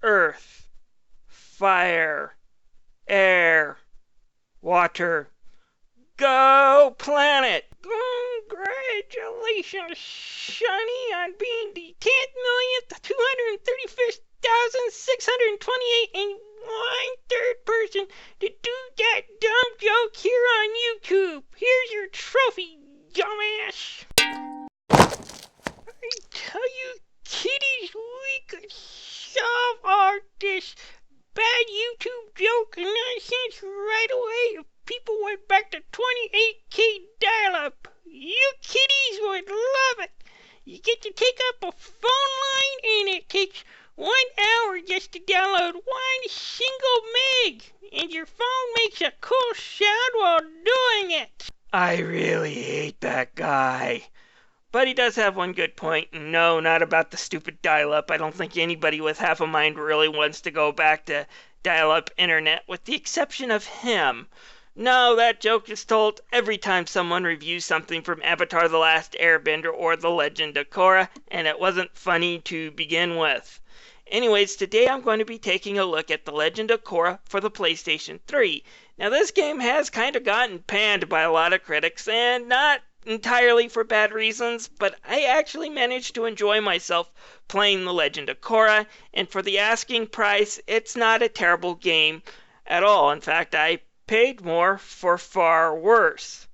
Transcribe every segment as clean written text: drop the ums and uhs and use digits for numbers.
earth, fire, air, water. Go planet! Congratulations, Sonny, on being the 10,000,000th, 235,628 and 1/3 person to do that dumb joke here on YouTube. Here's your trophy, dumbass. I tell you, kiddies, we could solve all this bad YouTube joke nonsense right away if people went back to 28K dial-up. You kiddies would love it. You get to take up a phone line and it takes 1 hour just to download 1 single meg. And your phone makes a cool sound while doing it. I really hate that guy. But he does have one good point. No, not about the stupid dial-up. I don't think anybody with half a mind really wants to go back to dial-up internet, with the exception of him. No, that joke is told every time someone reviews something from Avatar: The Last Airbender or The Legend of Korra, and it wasn't funny to begin with. Anyways, today I'm going to be taking a look at The Legend of Korra for the PlayStation 3. Now, this game has kind of gotten panned by a lot of critics, and not entirely for bad reasons, but I actually managed to enjoy myself playing The Legend of Korra, and for the asking price, it's not a terrible game at all. In fact, I paid more for far worse.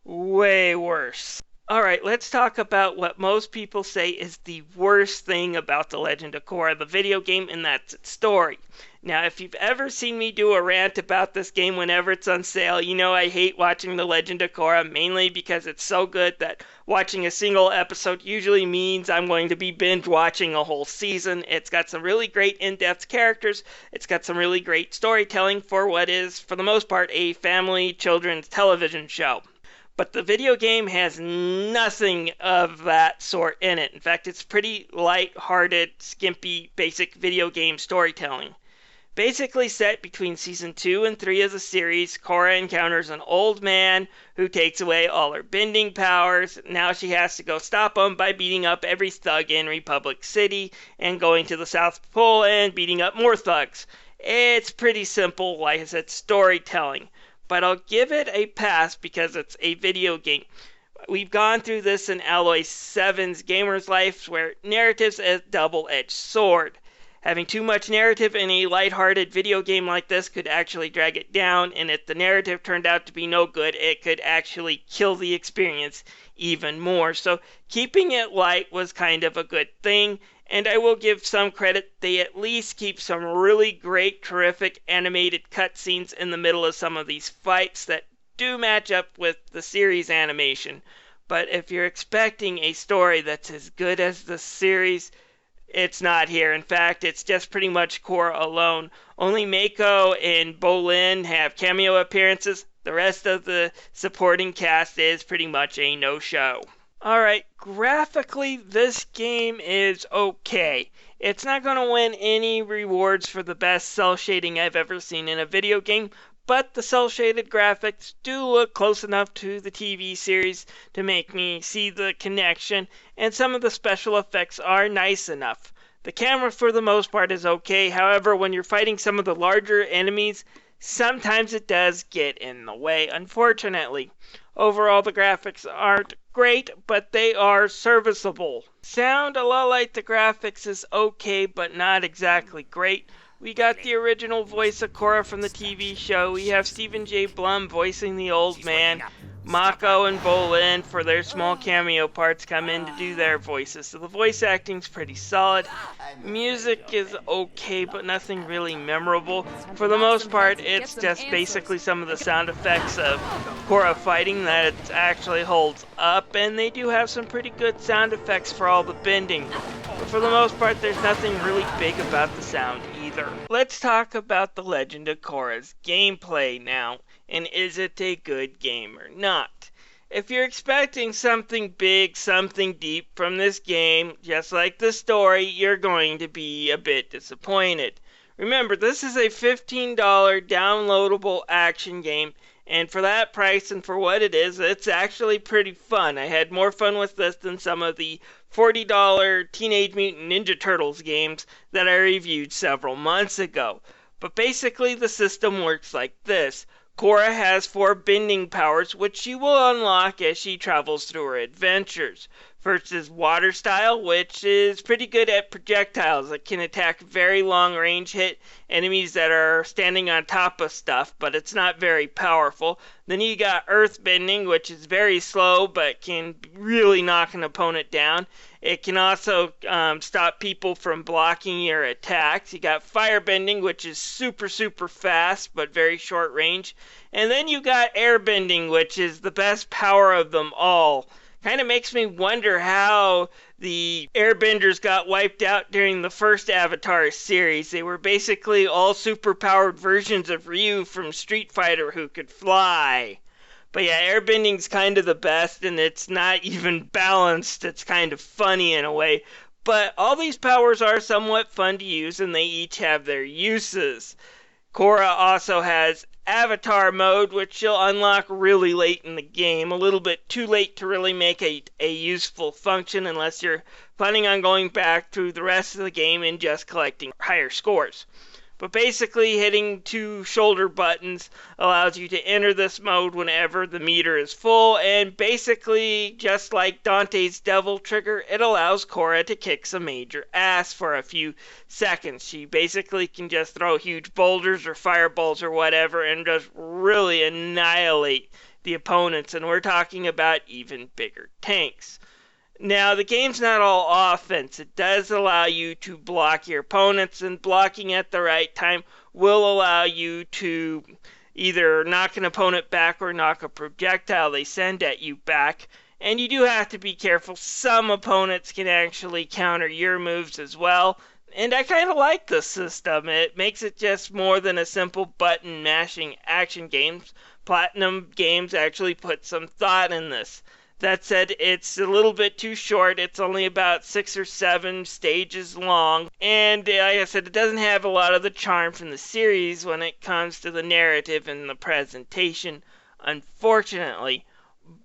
Way worse. Alright, let's talk about what most people say is the worst thing about The Legend of Korra, the video game, and that's its story. Now, if you've ever seen me do a rant about this game whenever it's on sale, you know I hate watching The Legend of Korra, mainly because it's so good that watching a single episode usually means I'm going to be binge watching a whole season. It's got some really great in-depth characters. It's got some really great storytelling for what is, for the most part, a family children's television show. But the video game has nothing of that sort in it. In fact, it's pretty light-hearted, skimpy, basic video game storytelling. Basically set between Season 2 and 3 of the series, Korra encounters an old man who takes away all her bending powers. Now she has to go stop him by beating up every thug in Republic City and going to the South Pole and beating up more thugs. It's pretty simple, like I said, storytelling. But I'll give it a pass because it's a video game. We've gone through this in Alloy 7's Gamer's Life, where narrative's a double-edged sword. Having too much narrative in a lighthearted video game like this could actually drag it down, and if the narrative turned out to be no good, it could actually kill the experience even more. So keeping it light was kind of a good thing, and I will give some credit. They at least keep some really great, terrific animated cutscenes in the middle of some of these fights that do match up with the series animation. But if you're expecting a story that's as good as the series, it's not here. In fact, it's just pretty much Korra alone. Only Mako and Bolin have cameo appearances. The rest of the supporting cast is pretty much a no-show. Alright, graphically, this game is okay. It's not going to win any rewards for the best cel shading I've ever seen in a video game, but the cel-shaded graphics do look close enough to the TV series to make me see the connection, and some of the special effects are nice enough. The camera for the most part is okay, however, when you're fighting some of the larger enemies, sometimes it does get in the way, unfortunately. Overall, the graphics aren't great, but they are serviceable. Sound, a lot like the graphics, is okay, but not exactly great. We got the original voice of Korra from the TV show. We have Stephen J. Blum voicing the old man. Mako and Bolin, for their small cameo parts, come in to do their voices. So the voice acting's pretty solid. Music is okay, but nothing really memorable. For the most part, it's just basically some of the sound effects of Korra fighting that it actually holds up. And they do have some pretty good sound effects for all the bending. But for the most part, there's nothing really big about the sound either. Let's talk about The Legend of Korra's gameplay now. And is it a good game or not? If you're expecting something big, something deep from this game, just like the story, you're going to be a bit disappointed. Remember, this is a $15 downloadable action game, and for that price and for what it is, it's actually pretty fun. I had more fun with this than some of the $40 Teenage Mutant Ninja Turtles games that I reviewed several months ago. But basically the system works like this. Korra has 4 bending powers, which she will unlock as she travels through her adventures. First is Water Style, which is pretty good at projectiles. It can attack very long range, hit enemies that are standing on top of stuff, but it's not very powerful. Then you got Earth Bending, which is very slow, but can really knock an opponent down. It can also stop people from blocking your attacks. You got Fire Bending, which is super fast, but very short range. And then you got Air Bending, which is the best power of them all. Kind of makes me wonder how the airbenders got wiped out during the first Avatar series. They were basically all superpowered versions of Ryu from Street Fighter who could fly. But yeah, airbending's kind of the best, and it's not even balanced. It's kind of funny in a way. But all these powers are somewhat fun to use, and they each have their uses. Korra also has Avatar mode, which you'll unlock really late in the game. A little bit too late to really make a useful function unless you're planning on going back through the rest of the game and just collecting higher scores. But basically, hitting 2 shoulder buttons allows you to enter this mode whenever the meter is full, and basically, just like Dante's Devil Trigger, it allows Korra to kick some major ass for a few seconds. She basically can just throw huge boulders or fireballs or whatever and just really annihilate the opponents, and we're talking about even bigger tanks. Now, the game's not all offense. It does allow you to block your opponents, and blocking at the right time will allow you to either knock an opponent back or knock a projectile they send at you back. And you do have to be careful. Some opponents can actually counter your moves as well. And I kind of like this system. It makes it just more than a simple button mashing action games. Platinum Games actually put some thought in this. That said, it's a little bit too short. It's only about 6 or 7 stages long. And like I said, it doesn't have a lot of the charm from the series when it comes to the narrative and the presentation, unfortunately.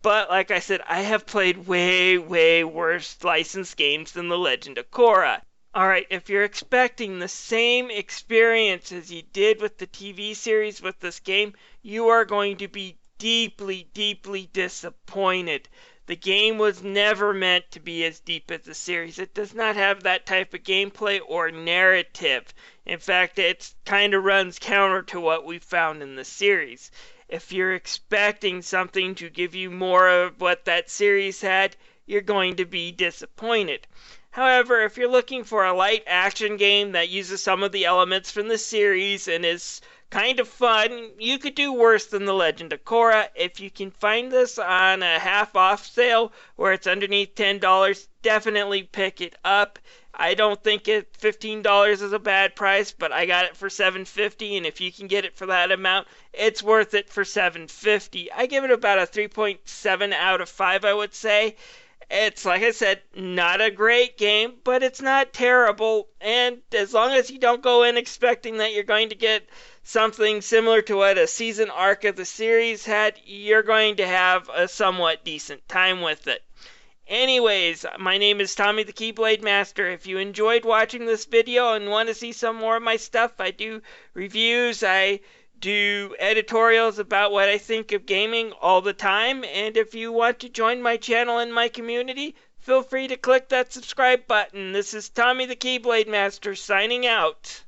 But like I said, I have played way worse licensed games than The Legend of Korra. Alright, if you're expecting the same experience as you did with the TV series with this game, you are going to be deeply disappointed. The game was never meant to be as deep as the series. It does not have that type of gameplay or narrative. In fact, it kind of runs counter to what we found in the series. If you're expecting something to give you more of what that series had, you're going to be disappointed. However, if you're looking for a light action game that uses some of the elements from the series and is kind of fun, you could do worse than The Legend of Korra. If you can find this on a half-off sale where it's underneath $10, definitely pick it up. I don't think $15 is a bad price, but I got it for $7.50, and if you can get it for that amount, it's worth it for $7.50. I give it about a 3.7 out of 5, I would say. It's, like I said, not a great game, but it's not terrible. And as long as you don't go in expecting that you're going to get something similar to what a season arc of the series had, you're going to have a somewhat decent time with it. Anyways, my name is Tommy the Keyblade Master. If you enjoyed watching this video and want to see some more of my stuff, I do reviews, I do editorials about what I think of gaming all the time, and if you want to join my channel and my community, feel free to click that subscribe button. This is Tommy the Keyblade Master signing out.